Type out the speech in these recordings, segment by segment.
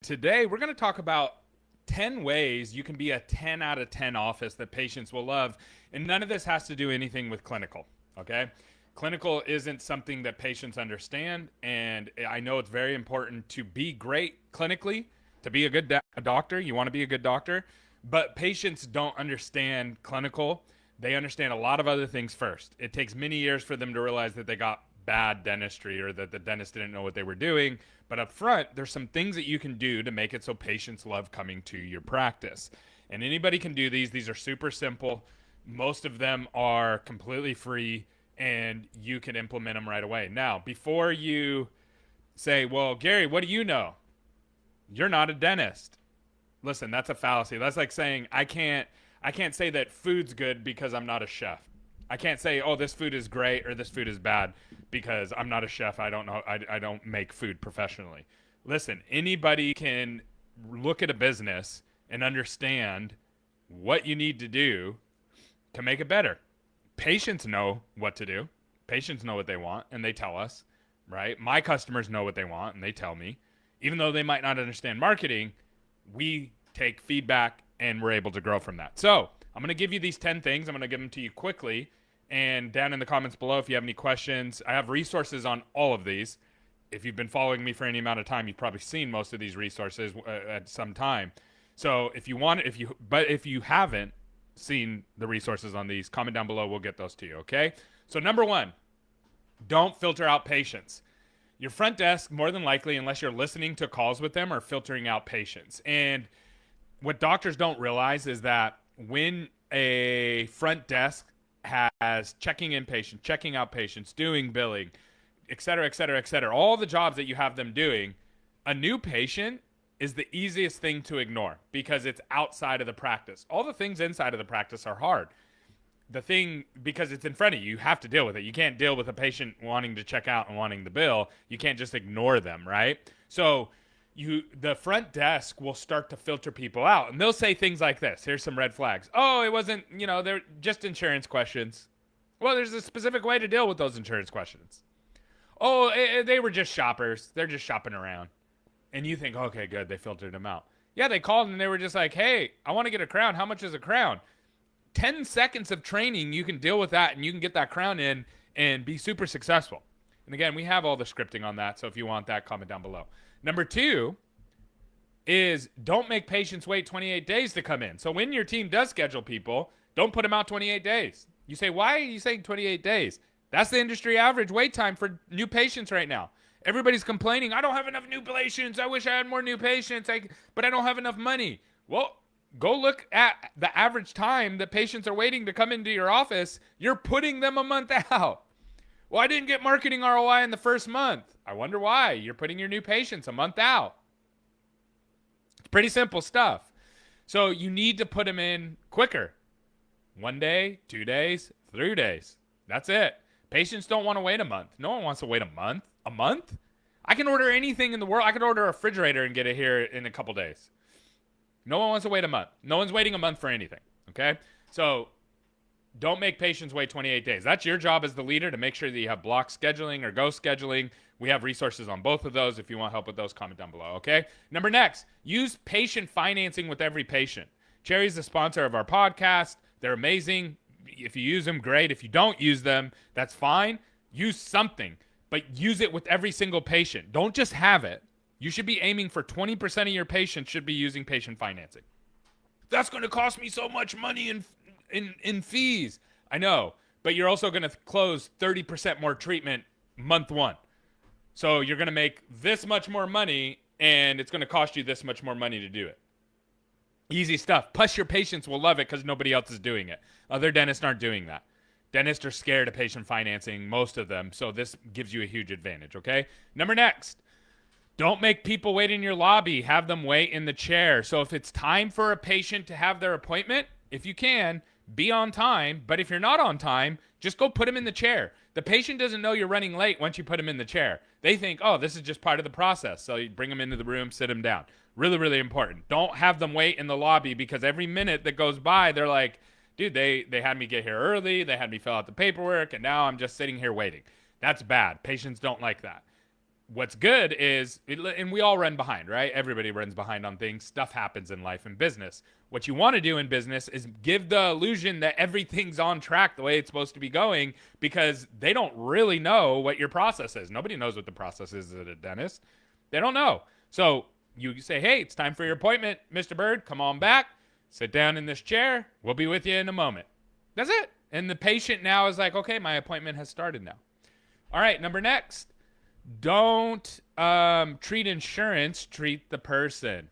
Today, we're going to talk about 10 ways you can be a 10 out of 10 office that patients will love. And none of this has to do anything with clinical, okay? Clinical isn't something that patients understand. And I know it's very important to be great clinically, to be a good doctor. You want to be a good doctor. But patients don't understand clinical. They understand a lot of other things first. It takes many years for them to realize that they got bad dentistry or that the dentist didn't know what they were doing. But up front, there's some things that you can do to make it so patients love coming to your practice. And anybody can do these. These are super simple. Most of them are completely free and you can implement them right away. Now, before you say, well, Gary, what do you know? You're not a dentist. Listen, that's a fallacy. That's like saying I can't say that food's good because I'm not a chef. I can't say, oh, this food is great or this food is bad because I'm not a chef. I don't know. I don't make food professionally. Listen, anybody can look at a business and understand what you need to do to make it better. Patients know what to do. Patients know what they want and they tell us, right? My customers know what they want and they tell me. Even though they might not understand marketing, we take feedback and we're able to grow from that. So I'm going to give you these 10 things. I'm going to give them to you quickly. And down in the comments below, if you have any questions, I have resources on all of these. If you've been following me for any amount of time, you've probably seen most of these resources at some time. So if you haven't seen the resources on these, comment down below. We'll get those to you. Okay. So number one, don't filter out patients. Your front desk, more than likely, unless you're listening to calls with them, are filtering out patients. And what doctors don't realize is that when a front desk has checking in patients, checking out patients, doing billing, et cetera, et cetera, et cetera, all the jobs that you have them doing, a new patient is the easiest thing to ignore because it's outside of the practice. All the things inside of the practice are hard. The thing, because it's in front of you, you have to deal with it. You can't deal with a patient wanting to check out and wanting the bill. You can't just ignore them, right? So the front desk will start to filter people out, and they'll say things like this. Here's some red flags. Oh, it wasn't, they're just insurance questions. Well, there's a specific way to deal with those insurance questions. Oh, they were just shoppers. They're just shopping around. And you think, okay, good, they filtered them out. Yeah, they called and they were just like, hey, I want to get a crown. How much is a crown? 10 seconds of training, you can deal with that and you can get that crown in and be super successful. And again, we have all the scripting on that. So if you want that, comment down below. Number two is don't make patients wait 28 days to come in. So when your team does schedule people, don't put them out 28 days. You say, why are you saying 28 days? That's the industry average wait time for new patients right now. Everybody's complaining, I don't have enough new patients. I wish I had more new patients, but I don't have enough money. Well, go look at the average time that patients are waiting to come into your office. You're putting them a month out. Well, I didn't get marketing ROI in the first month. I wonder why. You're putting your new patients a month out. It's pretty simple stuff. So you need to put them in quicker. 1 day, 2 days, 3 days. That's it. Patients don't want to wait a month. No one wants to wait a month. A month? I can order anything in the world. I could order a refrigerator and get it here in a couple days. No one wants to wait a month. No one's waiting a month for anything. Okay? So don't make patients wait 28 days. That's your job as the leader to make sure that you have block scheduling or ghost scheduling. We have resources on both of those. If you want help with those, comment down below. Okay? Next, use patient financing with every patient. Cherry's the sponsor of our podcast. They're amazing. If you use them, great. If you don't use them, that's fine. Use something, but use it with every single patient. Don't just have it. You should be aiming for 20% of your patients should be using patient financing. That's going to cost me so much money in fees. I know, but you're also going to close 30% more treatment month one. So you're going to make this much more money, and it's going to cost you this much more money to do it. Easy stuff. Plus, your patients will love it because nobody else is doing it. Other dentists aren't doing that. Dentists are scared of patient financing, most of them, so this gives you a huge advantage, okay? Next. Don't make people wait in your lobby. Have them wait in the chair. So if it's time for a patient to have their appointment, if you can, be on time. But if you're not on time, just go put them in the chair. The patient doesn't know you're running late once you put them in the chair. They think, oh, this is just part of the process. So you bring them into the room, sit them down. Really, really important. Don't have them wait in the lobby because every minute that goes by, they're like, dude, they had me get here early. They had me fill out the paperwork, and now I'm just sitting here waiting. That's bad. Patients don't like that. what's good is, and we all run behind, right? Everybody runs behind on things. Stuff happens in life and business. What you want to do in business is give the illusion that everything's on track the way it's supposed to be going, because they don't really know what your process is. Nobody knows what the process is at a dentist. They don't know. So you say, hey, it's time for your appointment, Mr. Bird. Come on back. Sit down in this chair. We'll be with you in a moment. That's it. And the patient now is like, okay, my appointment has started now. All right, number next. Don't treat insurance, treat the person.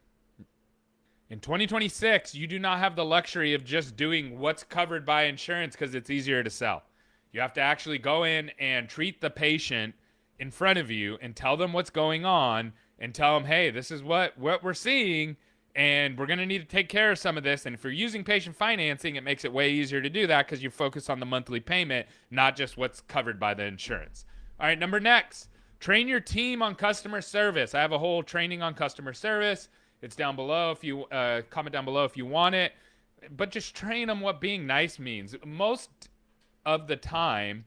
In 2026, you do not have the luxury of just doing what's covered by insurance because it's easier to sell. You have to actually go in and treat the patient in front of you and tell them what's going on and tell them, hey, this is what we're seeing, and we're going to need to take care of some of this. And if you're using patient financing, it makes it way easier to do that because you focus on the monthly payment, not just what's covered by the insurance. All right, number next. Train your team on customer service. I have a whole training on customer service. It's down below if you comment down below if you want it. But just train them what being nice means. Most of the time,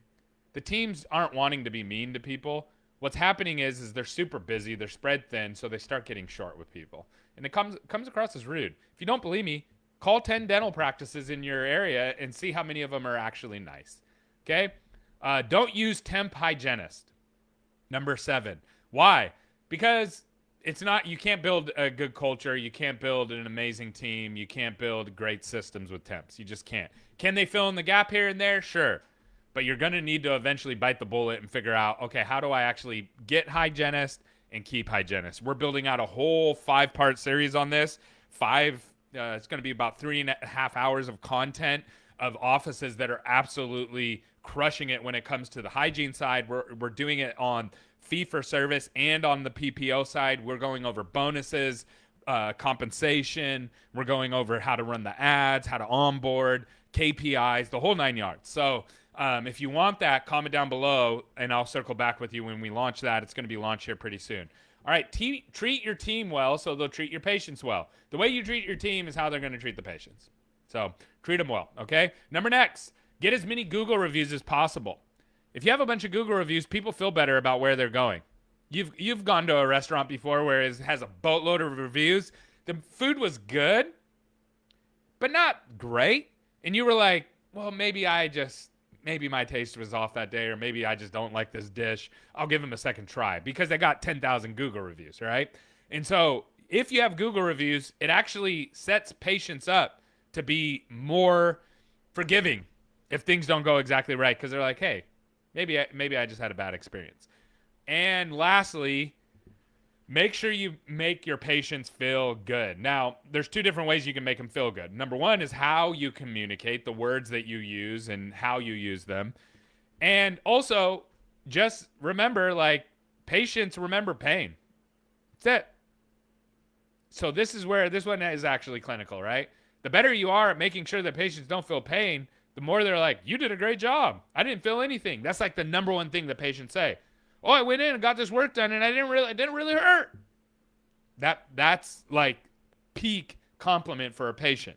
the teams aren't wanting to be mean to people. What's happening is they're super busy, they're spread thin, so they start getting short with people. And it comes across as rude. If you don't believe me, call 10 dental practices in your area and see how many of them are actually nice. Okay? Don't use temp hygienist. Number 7. Why? Because it's not, you can't build a good culture. You can't build an amazing team. You can't build great systems with temps. You just can't. Can they fill in the gap here and there? Sure. But you're going to need to eventually bite the bullet and figure out, okay, how do I actually get hygienist and keep hygienist? We're building out a whole 5-part series on this. It's going to be about 3.5 hours of content of offices that are absolutely crushing it when it comes to the hygiene side. We're doing it on fee for service and on the PPO side. We're going over bonuses, compensation. We're going over how to run the ads, how to onboard, KPIs, the whole 9 yards. So if you want that, comment down below, and I'll circle back with you when we launch that. It's going to be launched here pretty soon. All right, treat your team well so they'll treat your patients well. The way you treat your team is how they're going to treat the patients. So treat them well, okay? Number next, get as many Google reviews as possible. If you have a bunch of Google reviews, people feel better about where they're going. You've gone to a restaurant before where it has a boatload of reviews. The food was good, but not great. And you were like, well, maybe my taste was off that day, or maybe I just don't like this dish. I'll give them a second try because they got 10,000 Google reviews, right? And so if you have Google reviews, it actually sets patients up to be more forgiving if things don't go exactly right, because they're like, hey, maybe I just had a bad experience. And lastly, make sure you make your patients feel good. Now, there's 2 different ways you can make them feel good. Number 1 is how you communicate, the words that you use and how you use them. And also, just remember, like, patients remember pain. That's it. So this is where this one is actually clinical, right? The better you are at making sure that patients don't feel pain, the more they're like, you did a great job. I didn't feel anything. That's like the number 1 thing that patients say. Oh, I went in and got this work done and it didn't really hurt. That's like peak compliment for a patient.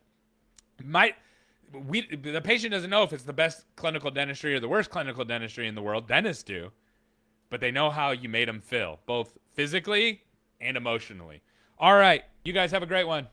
The patient doesn't know if it's the best clinical dentistry or the worst clinical dentistry in the world. Dentists do. But they know how you made them feel, both physically and emotionally. All right. You guys have a great one.